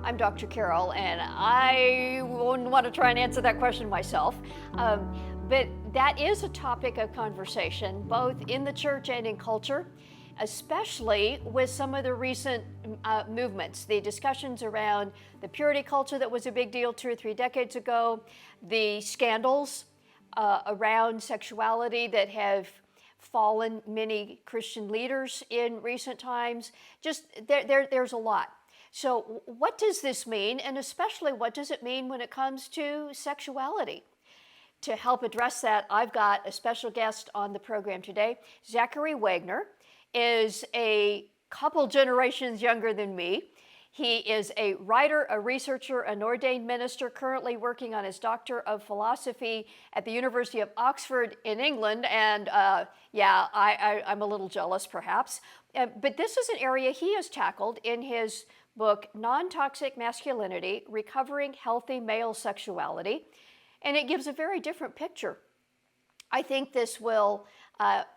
I'm Dr. Carol, and I wouldn't want to try and answer that question myself. But that is a topic of conversation, both in the church and in culture, especially with some of the recent movements, the discussions around the purity culture that was a big deal 2 or 3 decades ago, the scandals around sexuality that have fallen many Christian leaders in recent times. Just there's a lot. So what does this mean? And especially what does it mean when it comes to sexuality? To help address that, I've got a special guest on the program today. Zachary Wagner is a couple generations younger than me. He is a writer, a researcher, an ordained minister, currently working on his Doctor of Philosophy at the University of Oxford in England. And I'm a little jealous, perhaps. But this is an area he has tackled in his book, Non-Toxic Masculinity, Recovering Healthy Male Sexuality. And it gives a very different picture. I think this will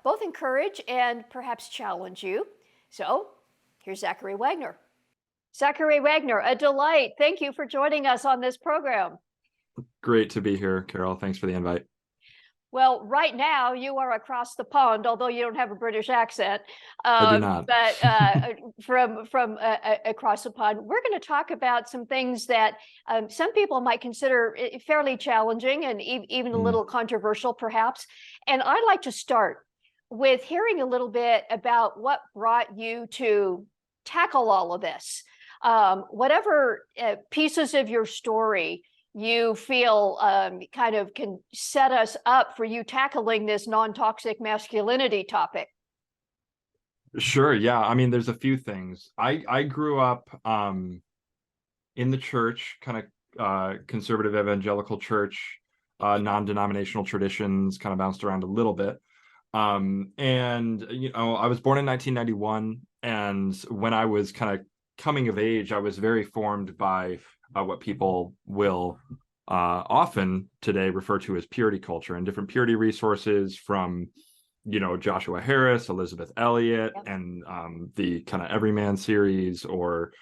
both encourage and perhaps challenge you. So here's Zachary Wagner. Zachary Wagner, a delight. Thank you for joining us on this program. Great to be here, Carol. Thanks for the invite. Well, right now you are across the pond, although you don't have a British accent. I do not. But from across the pond, we're going to talk about some things that some people might consider fairly challenging and even a little controversial, perhaps. And I'd like to start with hearing a little bit about what brought you to tackle all of this. Whatever pieces of your story you feel kind of can set us up for you tackling this non-toxic masculinity topic. Sure. Yeah. I mean, there's a few things. I grew up in the church, kind of conservative evangelical church, non-denominational traditions, kind of bounced around a little bit. And, I was born in 1991. And when I was kind of coming of age, I was very formed by what people will often today refer to as purity culture, and different purity resources from, Joshua Harris, Elizabeth Elliot, yep, and the kind of Everyman series, or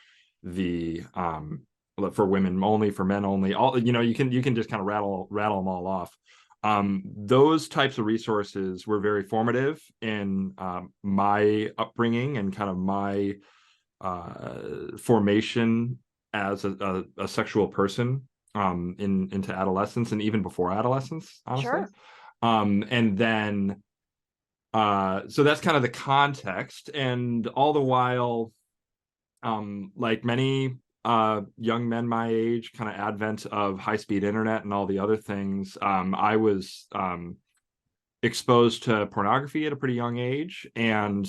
the for women only, for men only. All you can just kind of rattle them all off. Those types of resources were very formative in my upbringing and kind of my formation as a sexual person into adolescence and even before adolescence, honestly. Sure. And then so that's kind of the context, and all the while, like many young men my age, kind of advent of high-speed internet and all the other things, I was exposed to pornography at a pretty young age, and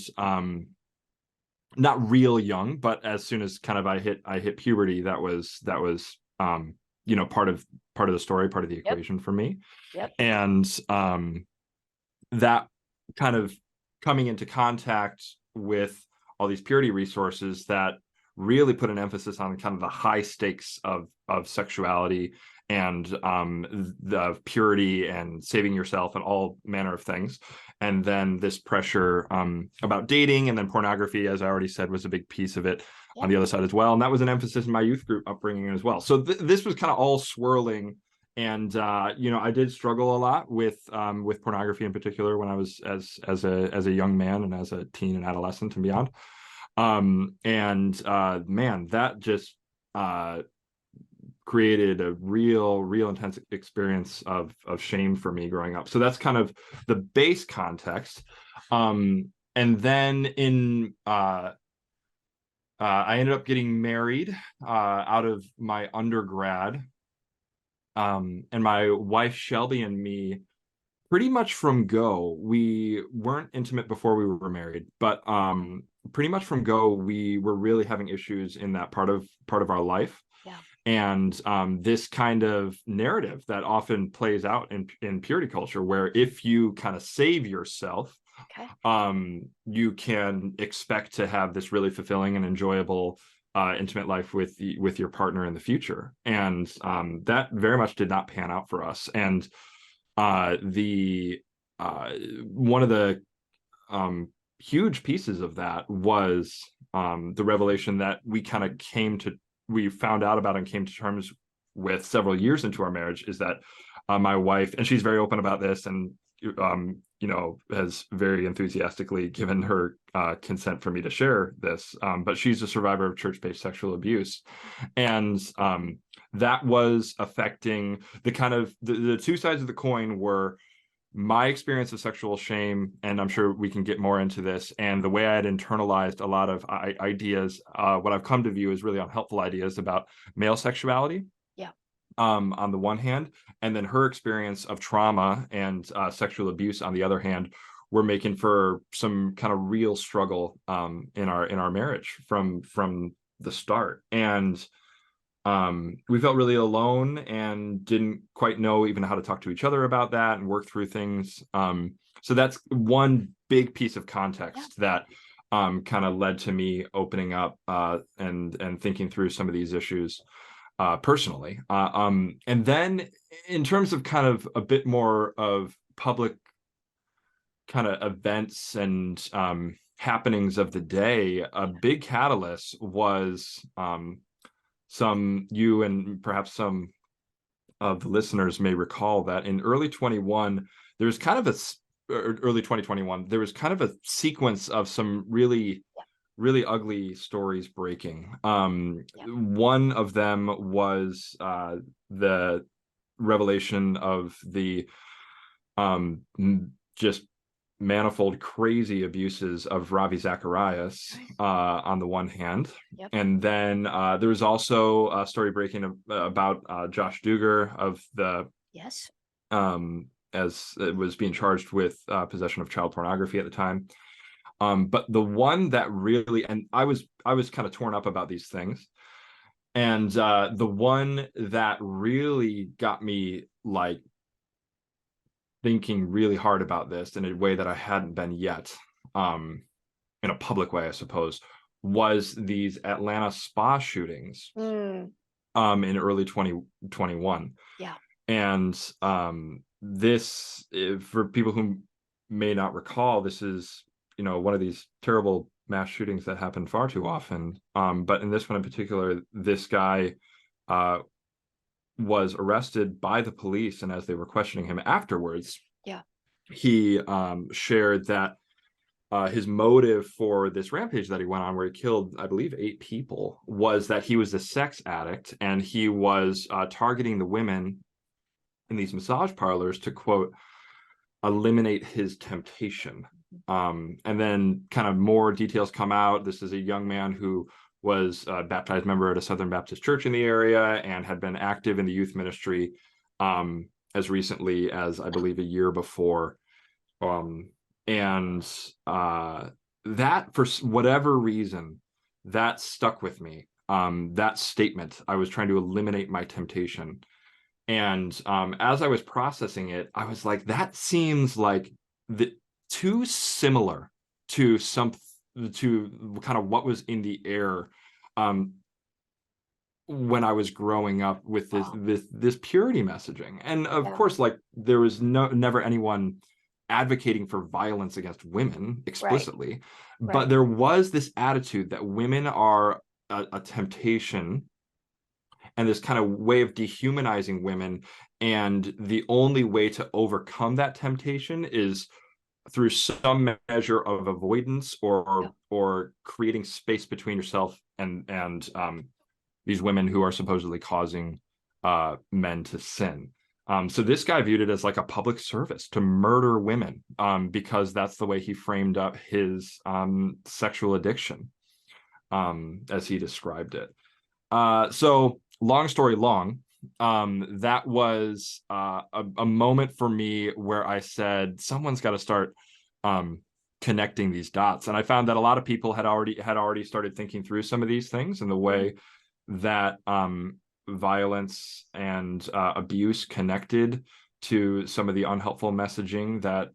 not real young, but as soon as kind of I hit puberty, that was part of the story, part of the equation, yep, for me. Yep. And that kind of coming into contact with all these purity resources that really put an emphasis on kind of the high stakes of sexuality and the purity and saving yourself and all manner of things. And then this pressure about dating, and then pornography, as I already said, was a big piece of it, yep, on the other side as well. And that was an emphasis in my youth group upbringing as well. So this was kind of all swirling. And I did struggle a lot with pornography in particular when I was as a young man and as a teen and adolescent and beyond. Man, that just created a real intense experience of shame for me growing up. So that's kind of the base context. And then I ended up getting married out of my undergrad. And my wife Shelby and me, pretty much from go, we weren't intimate before we were married, but pretty much from go, we were really having issues in that part of our life. Yeah. And this kind of narrative that often plays out in purity culture, where if you kind of save yourself, okay, you can expect to have this really fulfilling and enjoyable intimate life with your partner in the future. And that very much did not pan out for us. And one of the huge pieces of that was the revelation that we kind of came to we found out about and came to terms with several years into our marriage is that my wife, and she's very open about this, and has very enthusiastically given her consent for me to share this, but she's a survivor of church-based sexual abuse, and that was affecting the kind of the two sides of the coin were my experience of sexual shame, and I'm sure we can get more into this, and the way I had internalized a lot of ideas, what I've come to view as really unhelpful ideas about male sexuality. Yeah. On the one hand, and then her experience of trauma and sexual abuse on the other hand, were making for some kind of real struggle in our marriage from the start. And we felt really alone and didn't quite know even how to talk to each other about that and work through things. So that's one big piece of context that kind of led to me opening up and thinking through some of these issues personally. And then in terms of kind of a bit more of public kind of events and happenings of the day, a big catalyst was you and perhaps some of the listeners may recall that in early 21, there's kind of early 2021, there was kind of a sequence of some really ugly stories breaking. One of them was the revelation of the just manifold crazy abuses of Ravi Zacharias on the one hand. And then there was also a story breaking about Josh Duggar of the as it was being charged with possession of child pornography at the time. But the one that really, and I was kind of torn up about these things, and the one that really got me like thinking really hard about this in a way that I hadn't been yet, in a public way, I suppose, was these Atlanta spa shootings in early 2021. And this, for people who may not recall, this is one of these terrible mass shootings that happen far too often. But in this one in particular, this guy was arrested by the police, and as they were questioning him afterwards, he shared that his motive for this rampage that he went on, where he killed, I believe, 8 people, was that he was a sex addict, and he was targeting the women in these massage parlors to, quote, eliminate his temptation. And then kind of more details come out. This is a young man who was a baptized member at a Southern Baptist church in the area and had been active in the youth ministry as recently as, I believe, a year before. And that, for whatever reason, that stuck with me. That statement, I was trying to eliminate my temptation. And as I was processing it, I was like, that seems like too similar to kind of what was in the air when I was growing up with this purity messaging. And of course, like, there was never anyone advocating for violence against women explicitly, but there was this attitude that women are a temptation, and this kind of way of dehumanizing women, and the only way to overcome that temptation is through some measure of avoidance or creating space between yourself and these women who are supposedly causing men to sin. So this guy viewed it as like a public service to murder women, because that's the way he framed up his sexual addiction, as he described it. So long story long, that was a moment for me where I said, someone's got to start connecting these dots. And I found that a lot of people had already started thinking through some of these things, and the way that violence and abuse connected to some of the unhelpful messaging that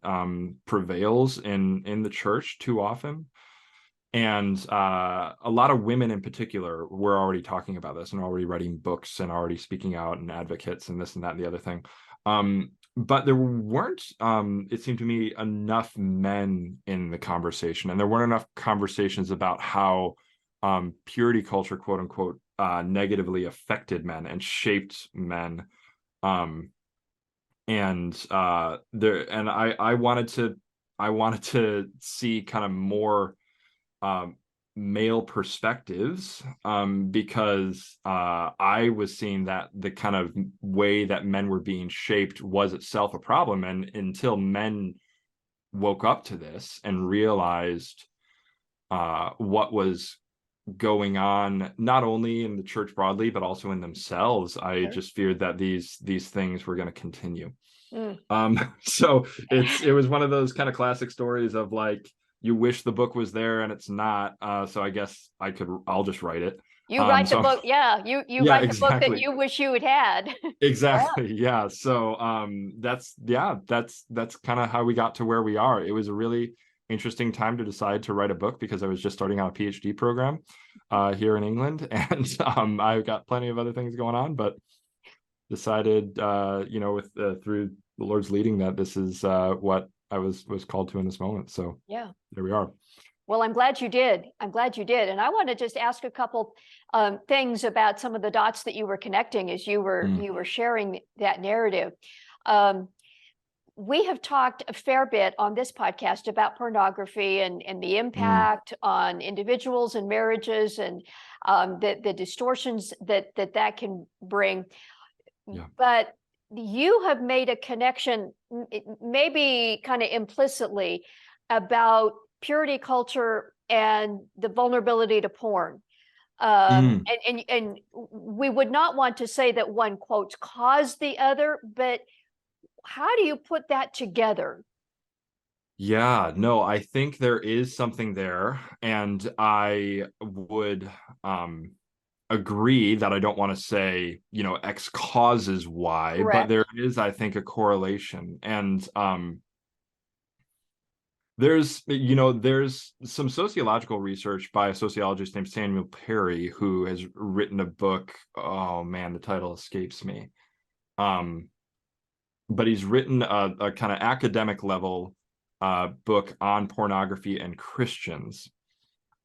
prevails in the church too often. And a lot of women in particular were already talking about this and already writing books and already speaking out, and advocates and this and that and the other thing. But there weren't, it seemed to me, enough men in the conversation, and there weren't enough conversations about how purity culture, quote unquote, negatively affected men and shaped men. Um, and I wanted to see kind of more um, male perspectives, because I was seeing that the kind of way that men were being shaped was itself a problem. And until men woke up to this and realized what was going on, not only in the church broadly, but also in themselves, I Sure. just feared that these things were going to continue. Mm. So it was one of those kind of classic stories of like, you wish the book was there and it's not. So I guess I'll just write it. You write the So book, yeah. You yeah, write the book that exactly. you wish you had had. Yeah. Exactly. Yeah. So that's kind of how we got to where we are. It was a really interesting time to decide to write a book because I was just starting out a PhD program here in England, and I've got plenty of other things going on, but decided with through the Lord's leading that this is what I was called to in this moment. So Yeah. there we are. Well, I'm glad you did. I'm glad you did. And I want to just ask a couple things about some of the dots that you were connecting as you were sharing that narrative. Um, we have talked a fair bit on this podcast about pornography and the Mm. impact on individuals and marriages, and the distortions that can bring. Yeah. But you have made a connection, maybe kind of implicitly, about purity culture and the vulnerability to porn. Mm. And we would not want to say that one quotes caused the other, but how do you put that together? Yeah, no, I think there is something there, and I would agree that I don't want to say, X causes Y, but Correct. there is, I think, a correlation. And there's some sociological research by a sociologist named Samuel Perry, who has written a book. Oh man, the title escapes me. Um, but he's written a kind of academic level book on pornography and Christians.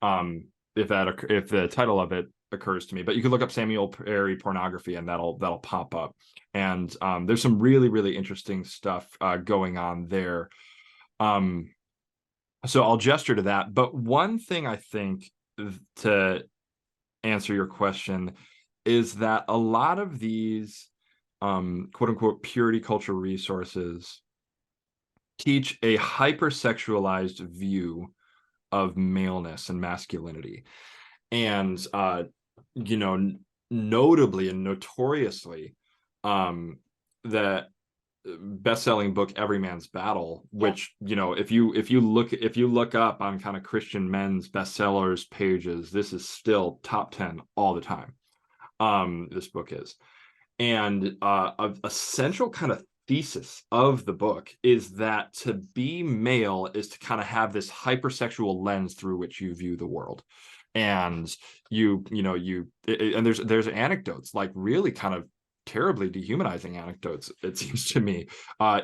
If the title of it occurs to me, but you can look up Samuel Perry pornography and that'll pop up. And there's some really, really interesting stuff going on there. So I'll gesture to that. But one thing I think, to answer your question, is that a lot of these quote unquote purity culture resources teach a hypersexualized view of maleness and masculinity. And notably and notoriously, that best-selling book Every Man's Battle, Yeah. which if you look up on kind of Christian men's bestsellers pages, this is still top 10 all the time. This book is. And a central kind of thesis of the book is that to be male is to kind of have this hypersexual lens through which you view the world. And and there's anecdotes, like really kind of terribly dehumanizing anecdotes, it seems to me,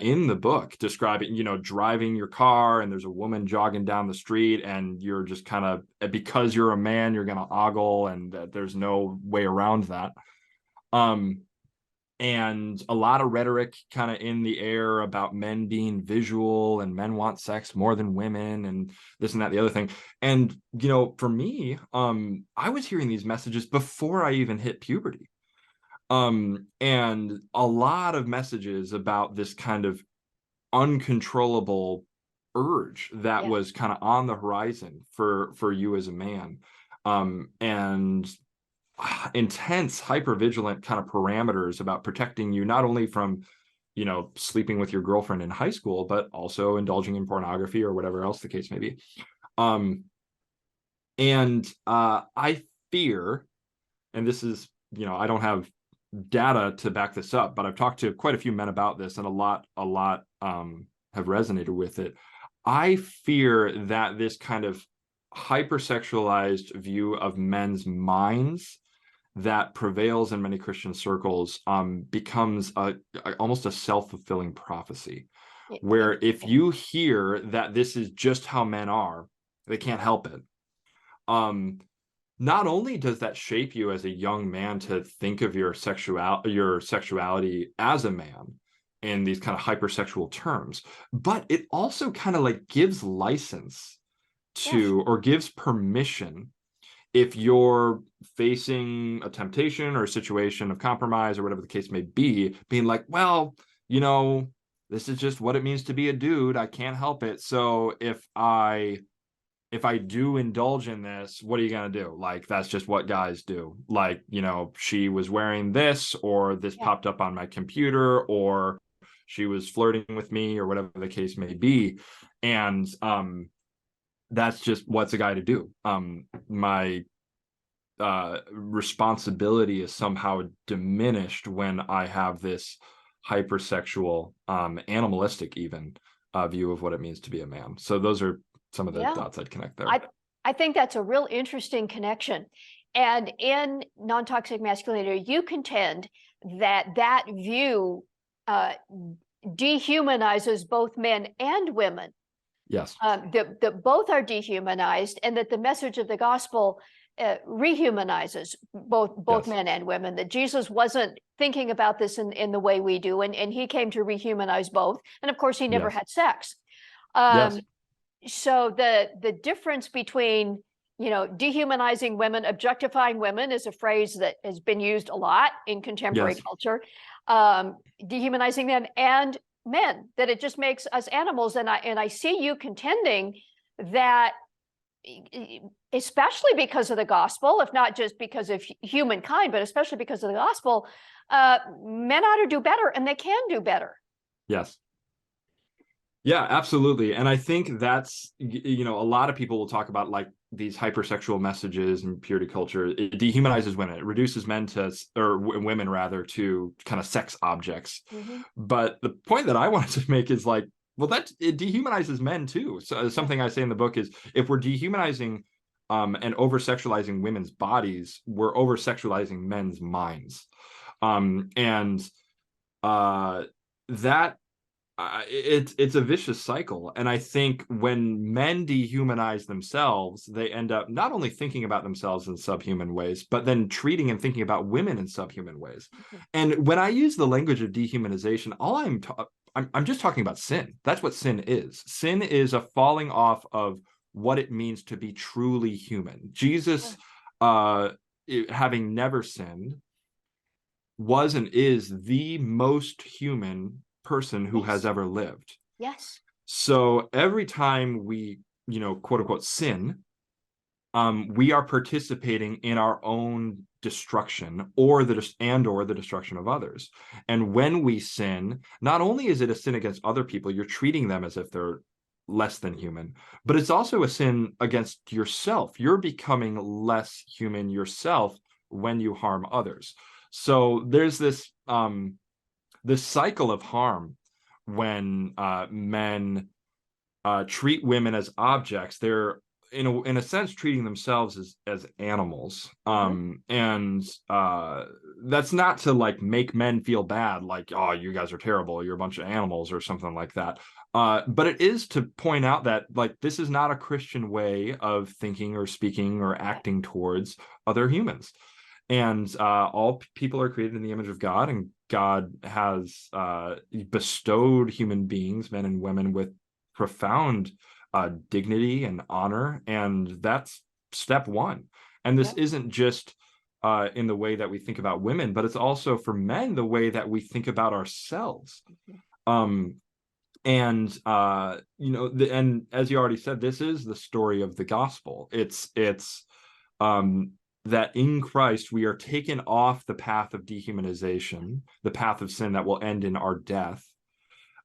in the book, describing, driving your car and there's a woman jogging down the street and you're just kind of, because you're a man, you're going to ogle, and there's no way around that. And a lot of rhetoric kind of in the air about men being visual and men want sex more than women and this and that, the other thing. And, for me, I was hearing these messages before I even hit puberty. And a lot of messages about this kind of uncontrollable urge that Yeah. was kind of on the horizon for you as a man. And intense hypervigilant kind of parameters about protecting you not only from sleeping with your girlfriend in high school, but also indulging in pornography or whatever else the case may be. And I fear, and this is, I don't have data to back this up, but I've talked to quite a few men about this, and a lot have resonated with it. I fear that this kind of hypersexualized view of men's minds that prevails in many Christian circles becomes almost a self-fulfilling prophecy, where if Interesting. you hear that this is just how men are, they can't help it. not only does that shape you as a young man to think of your sexuality as a man in these kind of hypersexual terms, but it also kind of like gives license Yes. to, or gives permission, if you're facing a temptation or a situation of compromise or whatever the case may be, being like, well, you know, this is just what it means to be a dude. I can't help it. So if I do indulge in this, what are you going to do? Like, that's just what guys do. Like, you know, she was wearing this, or this Yeah. popped up on my computer, or she was flirting with me, or whatever the case may be. And that's just what's a guy to do. My responsibility is somehow diminished when I have this hypersexual, animalistic even view of what it means to be a man. So those are some of the Yeah. dots I'd connect there. I think that's a real interesting connection. And in non-toxic masculinity, you contend that that view dehumanizes both men and women. Yes. That both are dehumanized, and that the message of the gospel rehumanizes both Yes. men and women. That Jesus wasn't thinking about this in the way we do, and he came to rehumanize both. And of course, he never Yes. had sex. Yes. So the difference between, you know, dehumanizing women, objectifying women is a phrase that has been used a lot in contemporary Yes. culture. Dehumanizing them and men, that it just makes us animals. And I see you contending that, especially because of the gospel, if not just because of humankind, but especially because of the gospel, men ought to do better, and they can do better. Yes. Yeah, absolutely. And I think that's, you know, a lot of people will talk about like these hypersexual messages and purity culture. It dehumanizes women. It reduces men to, or women rather, to kind of sex objects. Mm-hmm. But the point that I wanted to make is like, well, it dehumanizes men too. So something I say in the book is, if we're dehumanizing and over sexualizing women's bodies, we're over sexualizing men's minds. And that it's a vicious cycle. And I think when men dehumanize themselves, they end up not only thinking about themselves in subhuman ways, but then treating and thinking about women in subhuman ways. Mm-hmm. And when I use the language of dehumanization, I'm just talking about sin. That's what sin is. Sin is a falling off of what it means to be truly human. Jesus, having never sinned, was and is the most human person who has ever lived. Yes. So every time we, you know, quote unquote sin, we are participating in our own destruction, or the destruction of others. And when we sin, not only is it a sin against other people, you're treating them as if they're less than human, but it's also a sin against yourself. You're becoming less human yourself when you harm others. So there's this cycle of harm when men treat women as objects. They're in a sense treating themselves as animals. And that's not to like make men feel bad, like, oh, you guys are terrible, you're a bunch of animals or something like that. But it is to point out that like this is not a Christian way of thinking or speaking or acting towards other humans. And all people are created in the image of God, and God has bestowed human beings, men and women, with profound dignity and honor. And that's step one. And this isn't just in the way that we think about women, but it's also for men the way that we think about ourselves. And you know, and as you already said, this is the story of the gospel. It's that in Christ we are taken off the path of dehumanization, the path of sin that will end in our death,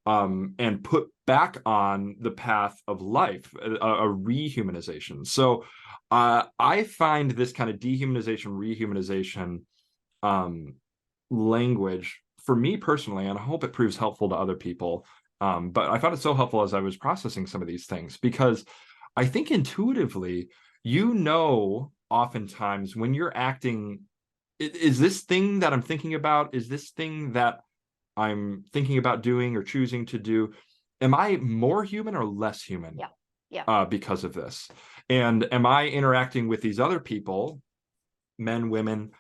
and put back on the path of life, a rehumanization. So I find this kind of dehumanization, rehumanization language, for me personally, and I hope it proves helpful to other people, but I found it so helpful as I was processing some of these things, because I think intuitively, you know, oftentimes when you're acting, is this thing that I'm thinking about, is this thing that I'm thinking about doing or choosing to do, am I more human or less human? Yeah. Because of this? And am I interacting with these other people men, women,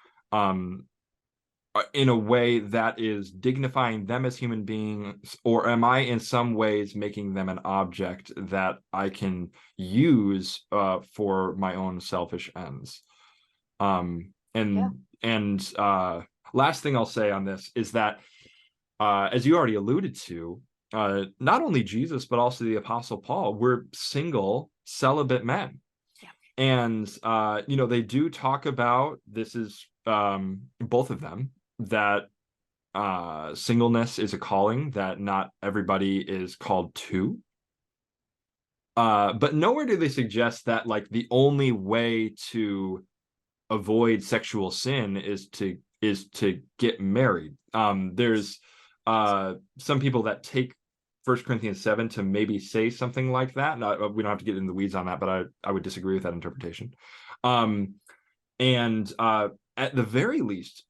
in a way that is dignifying them as human beings, or am I in some ways making them an object that I can use for my own selfish ends? Yeah. And last thing I'll say on this is that, as you already alluded to, not only Jesus but also the Apostle Paul were single, celibate men. Yeah. And they do talk about, this is both of them, that singleness is a calling that not everybody is called to. But nowhere do they suggest that like the only way to avoid sexual sin is to get married. There's some people that take 1 Corinthians 7 to maybe say something like that. No, we don't have to get in the weeds on that, but I would disagree with that interpretation. And at the very least,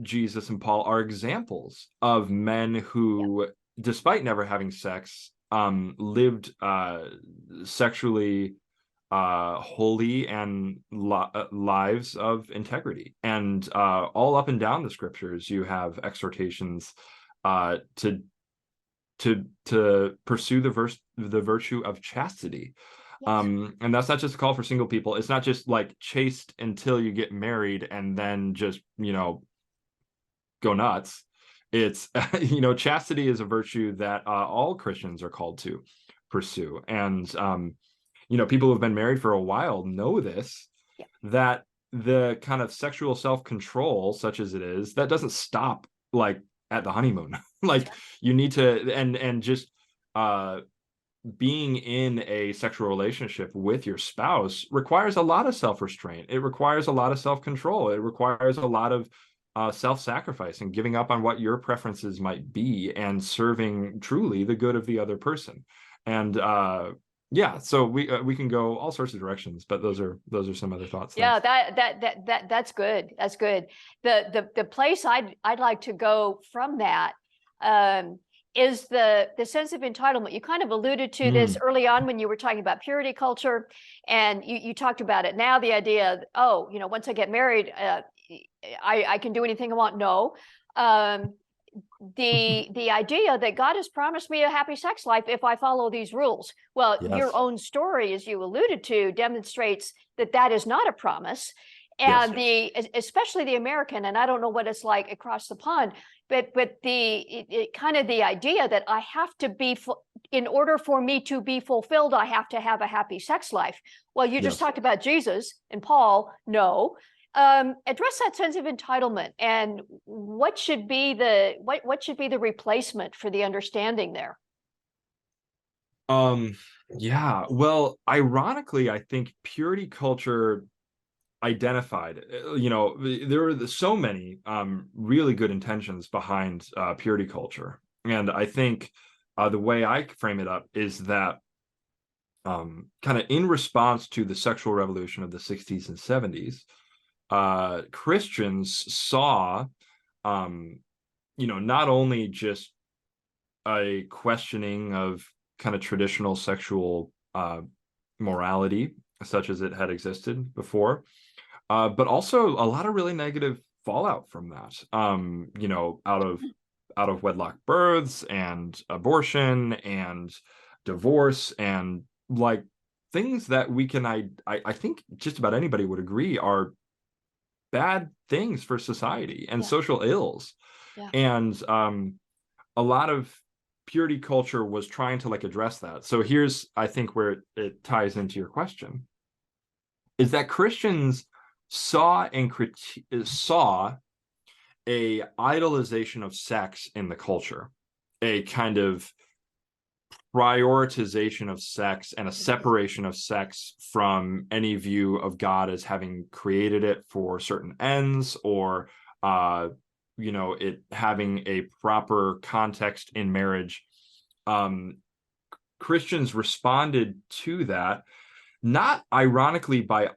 Jesus and Paul are examples of men who, despite never having sex, lived sexually holy and lives of integrity. And all up and down the scriptures, you have exhortations to pursue the virtue of chastity. Yes. And that's not just a call for single people. It's not just like chaste until you get married and then just, go nuts. It's, chastity is a virtue that all Christians are called to pursue. And, people who've been married for a while know this, that the kind of sexual self-control, such as it is, that doesn't stop like at the honeymoon. Like you need to, and just, being in a sexual relationship with your spouse requires a lot of self-restraint. It requires a lot of self-control. It requires a lot of self-sacrifice and giving up on what your preferences might be and serving truly the good of the other person. And so we can go all sorts of directions, but those are some other thoughts. Yeah, that's good. That's good. The place I'd like to go from that is the sense of entitlement. You kind of alluded to this early on when you were talking about purity culture, and you talked about it now, the idea, once I get married, I can do anything I want. No. The idea that God has promised me a happy sex life if I follow these rules. Well, your own story, as you alluded to, demonstrates that is not a promise. And especially the American, and I don't know what it's like across the pond, but the kind of the idea that I have to be, in order for me to be fulfilled, I have to have a happy sex life. Well, you just talked about Jesus and Paul. No. Address that sense of entitlement, and what should be the replacement for the understanding there? Well, ironically, I think purity culture identified, there were so many really good intentions behind purity culture. And I think the way I frame it up is that kind of in response to the sexual revolution of the 60s and 70s, Christians saw, not only just a questioning of kind of traditional sexual morality, such as it had existed before, but also a lot of really negative fallout from that, out of wedlock births and abortion and divorce and like things that we can, I think just about anybody would agree are bad things for society and social ills. And a lot of purity culture was trying to like address that. So here's, I think, where it ties into your question, is that Christians saw a idolization of sex in the culture, a kind of prioritization of sex and a separation of sex from any view of God as having created it for certain ends, or it having a proper context in marriage. Christians responded to that, not ironically by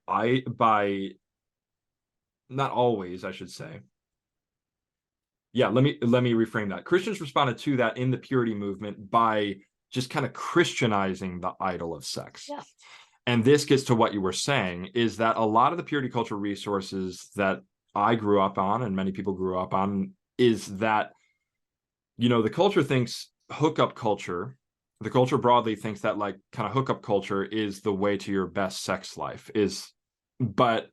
not always, I should say. Let me reframe that. Christians responded to that in the purity movement by just kind of Christianizing the idol of sex. And this gets to what you were saying, is that a lot of the purity culture resources that I grew up on and many people grew up on is that, the culture thinks hookup culture, the culture broadly thinks that like kind of hookup culture is the way to your best sex life but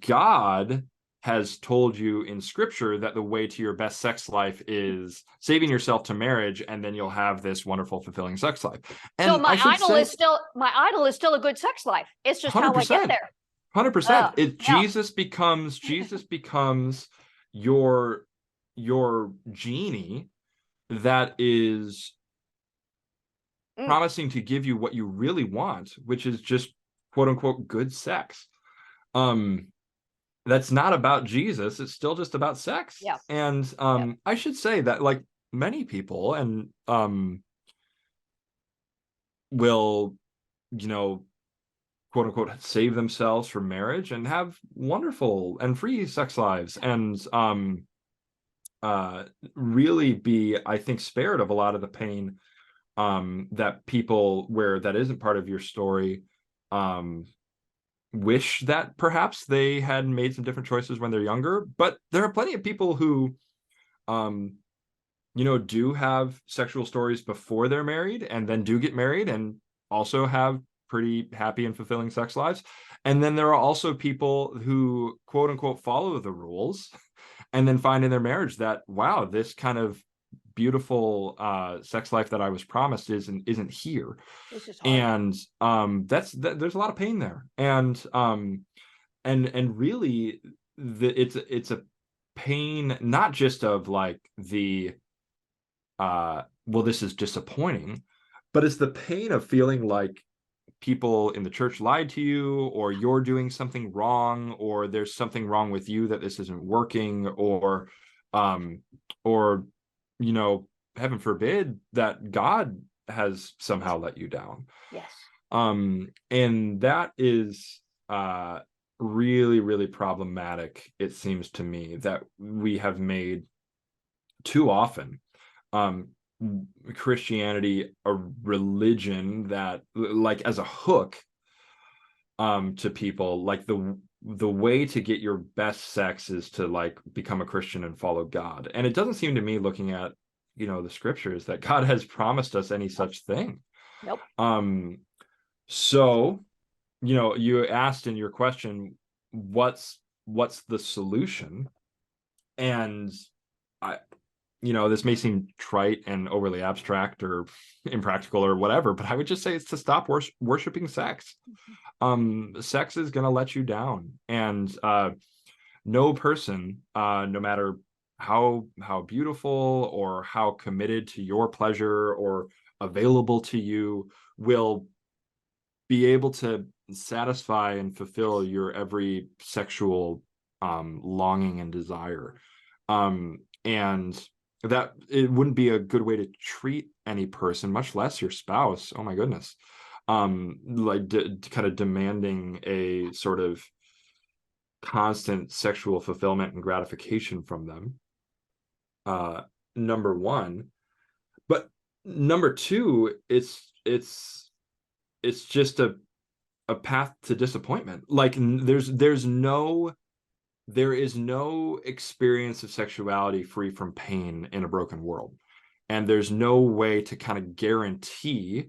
God has told you in scripture that the way to your best sex life is saving yourself to marriage, and then you'll have this wonderful, fulfilling sex life. And so I should say, my idol is still a good sex life. It's just how I get 100%, there. 100%. Yeah. Jesus becomes your genie that is Mm. promising to give you what you really want, which is just quote unquote good sex. That's not about Jesus. It's still just about sex. Yeah. And I should say that like many people and will, quote unquote save themselves from marriage and have wonderful and free sex lives, and really be, I think, spared of a lot of the pain that people where that isn't part of your story wish that perhaps they had made some different choices when they're younger. But there are plenty of people who do have sexual stories before they're married and then do get married and also have pretty happy and fulfilling sex lives. And then there are also people who quote unquote follow the rules and then find in their marriage that, wow, this kind of beautiful sex life that I was promised isn't here. This is hard. And there's a lot of pain there. And really it's a pain not just of like the well, this is disappointing, but it's the pain of feeling like people in the church lied to you, or you're doing something wrong, or there's something wrong with you that this isn't working, um or heaven forbid that God has somehow let you down. Yes. And that is really, really problematic, it seems to me, that we have made too often Christianity a religion that, like, as a hook to people, like the way to get your best sex is to like become a Christian and follow God. And it doesn't seem to me, looking at the scriptures, that God has promised us any such thing. Nope. So you asked in your question, what's the solution? And I this may seem trite and overly abstract or impractical or whatever, but I would just say it's to stop worshiping sex. Sex is going to let you down, and no person, no matter how beautiful or how committed to your pleasure or available to you, will be able to satisfy and fulfill your every sexual longing and desire. And that it wouldn't be a good way to treat any person, much less your spouse. Oh my goodness. Like kind of demanding a sort of constant sexual fulfillment and gratification from them. Number one. But number two, it's just a path to disappointment. Like there is no experience of sexuality free from pain in a broken world. And there's no way to kind of guarantee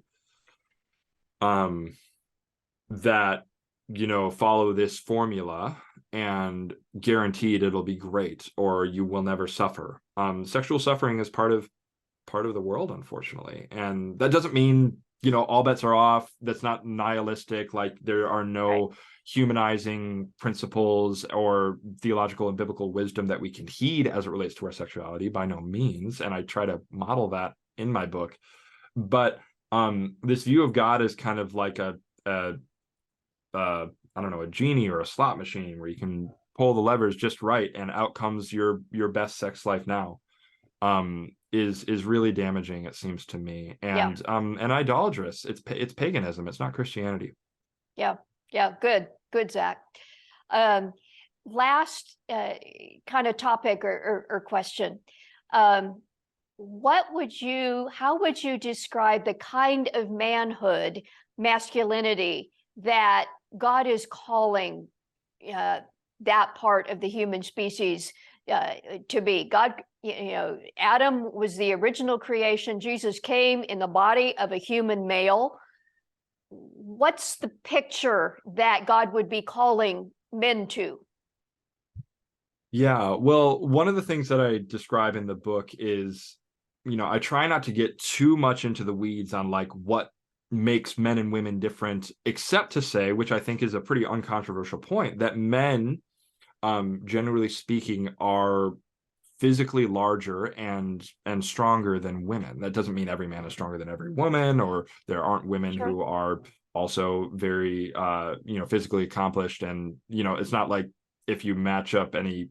that, follow this formula and guaranteed it'll be great or you will never suffer. Sexual suffering is part of the world, unfortunately. And that doesn't mean, all bets are off. That's not nihilistic. Like, there are no humanizing principles or theological and biblical wisdom that we can heed as it relates to our sexuality, by no means. And I try to model that in my book. But this view of God is kind of like a I don't know, a genie or a slot machine where you can pull the levers just right and out comes your best sex life now. Is really damaging, it seems to me, and idolatrous. It's paganism. It's not Christianity. Yeah. Good, Zach. Last kind of topic or question. How would you describe the kind of manhood, masculinity that God is calling that part of the human species to be. God, Adam was the original creation. Jesus came in the body of a human male. What's the picture that God would be calling men to? Yeah, well, one of the things that I describe in the book is, I try not to get too much into the weeds on like what makes men and women different, except to say, which I think is a pretty uncontroversial point, that men, generally speaking, are physically larger and stronger than women. That doesn't mean every man is stronger than every woman, or there aren't women Sure. who are also very physically accomplished. And it's not like if you match up any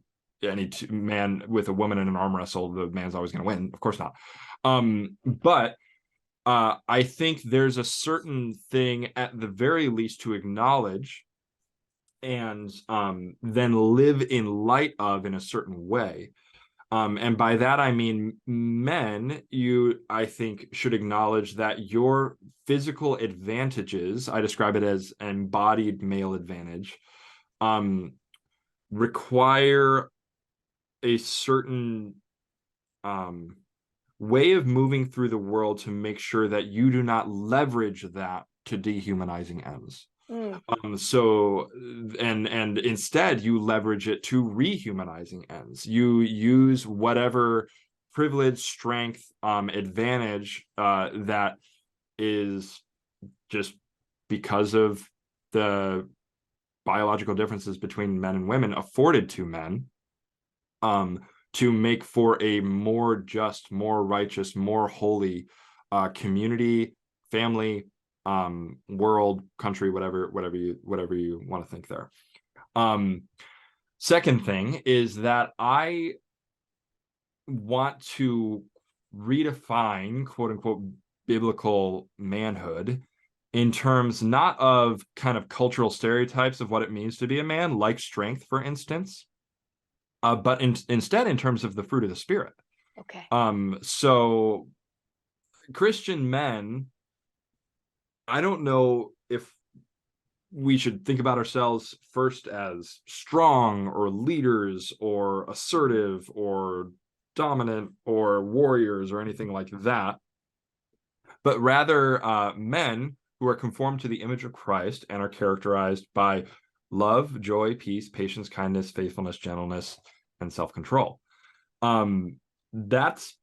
man with a woman in an arm wrestle, the man's always going to win. Of course not. But I think there's a certain thing at the very least to acknowledge and then live in light of in a certain way. And by that, I mean, men, I think, should acknowledge that your physical advantages, I describe it as embodied male advantage, require a certain way of moving through the world to make sure that you do not leverage that to dehumanizing ends. So and instead you leverage it to rehumanizing ends. You use whatever privilege, strength, advantage that is just because of the biological differences between men and women afforded to men, to make for a more just, more righteous, more holy community, family, world, country, whatever you want to think there. Second thing is that I want to redefine, quote unquote, biblical manhood in terms not of kind of cultural stereotypes of what it means to be a man, like strength, for instance, but instead in terms of the fruit of the Spirit. Okay. So Christian men, I don't know if we should think about ourselves first as strong or leaders or assertive or dominant or warriors or anything like that, but rather men who are conformed to the image of Christ and are characterized by love, joy, peace, patience, kindness, faithfulness, gentleness, and self-control. That's,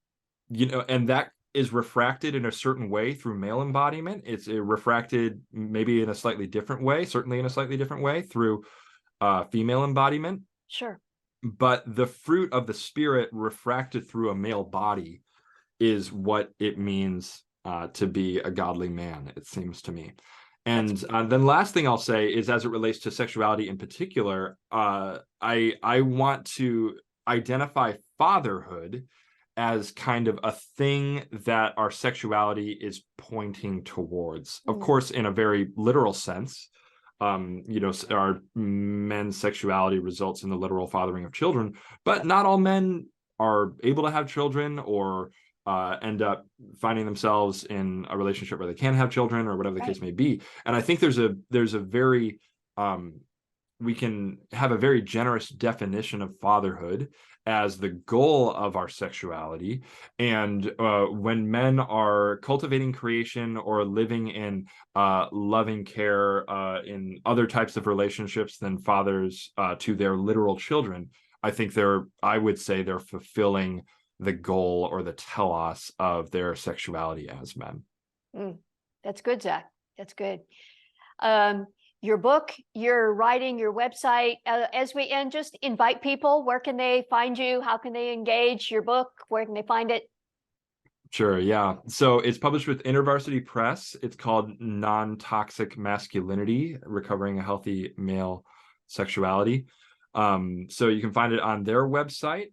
and that is refracted in a certain way through male embodiment. It's refracted maybe in a slightly different way, certainly in a slightly different way through female embodiment. Sure. But the fruit of the Spirit refracted through a male body is what it means to be a godly man, it seems to me. And then last thing I'll say is, as it relates to sexuality in particular, I want to identify fatherhood as kind of a thing that our sexuality is pointing towards. Of course, in a very literal sense, our men's sexuality results in the literal fathering of children, but not all men are able to have children or end up finding themselves in a relationship where they can have children or whatever the case may be. And I think there's a very we can have a very generous definition of fatherhood as the goal of our sexuality. And when men are cultivating creation or living in loving care in other types of relationships than fathers to their literal children, I would say they're fulfilling the goal or the telos of their sexuality as men. That's good, Zach. That's good. Your book, your writing, your website. As we end, just invite people. Where can they find you? How can they engage your book? Where can they find it? Sure, yeah. So it's published with InterVarsity Press. It's called Non-Toxic Masculinity, Recovering a Healthy Male Sexuality. So you can find it on their website.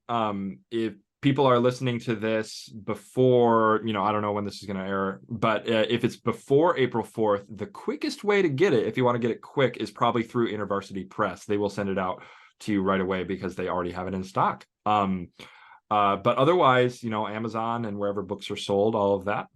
If people are listening to this before, I don't know when this is going to air, but if it's before April 4th, the quickest way to get it, if you want to get it quick, is probably through InterVarsity Press. They will send it out to you right away because they already have it in stock. But otherwise, Amazon and wherever books are sold, all of that.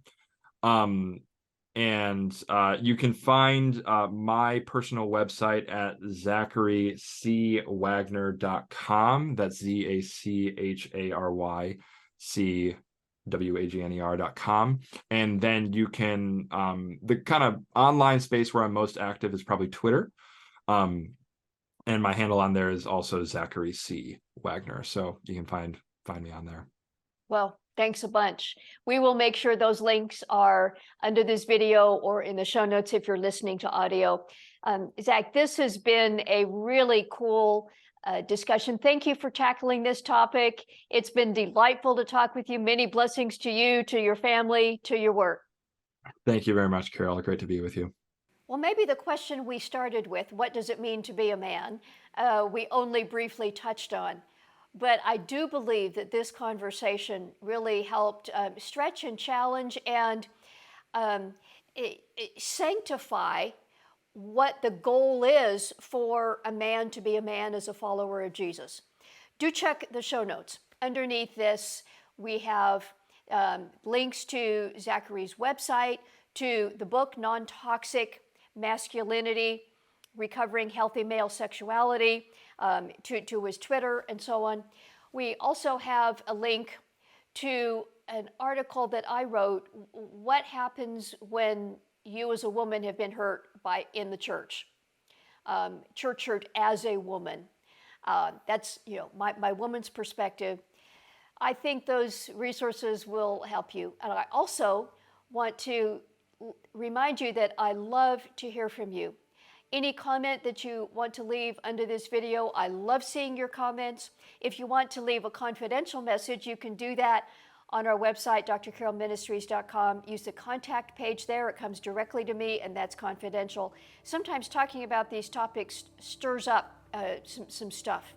And you can find my personal website at zacharycwagner.com. That's ZACHARYCWAGNER.com. And then you can, the kind of online space where I'm most active is probably Twitter. And my handle on there is also Zachary C. Wagner. So you can find me on there. Well, thanks a bunch. We will make sure those links are under this video or in the show notes if you're listening to audio. Zach, this has been a really cool discussion. Thank you for tackling this topic. It's been delightful to talk with you. Many blessings to you, to your family, to your work. Thank you very much, Carol. Great to be with you. Well, maybe the question we started with, what does it mean to be a man, we only briefly touched on. But I do believe that this conversation really helped stretch and challenge and sanctify what the goal is for a man to be a man as a follower of Jesus. Do check the show notes. Underneath this, we have links to Zachary's website, to the book, Non-Toxic Masculinity, Recovering Healthy Male Sexuality, to his Twitter and so on. We also have a link to an article that I wrote, What Happens When You as a Woman Have Been Hurt in the Church. Church hurt as a woman. That's my woman's perspective. I think those resources will help you. And I also want to remind you that I love to hear from you. Any comment that you want to leave under this video, I love seeing your comments. If you want to leave a confidential message, you can do that on our website, drcarolministries.com. Use the contact page there. It comes directly to me, and that's confidential. Sometimes talking about these topics stirs up some stuff,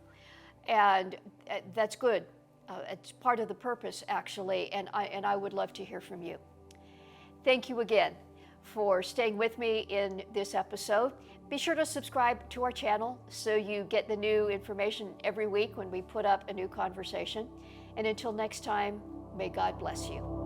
and that's good. It's part of the purpose, actually, and I would love to hear from you. Thank you again for staying with me in this episode. Be sure to subscribe to our channel so you get the new information every week when we put up a new conversation. And until next time, may God bless you.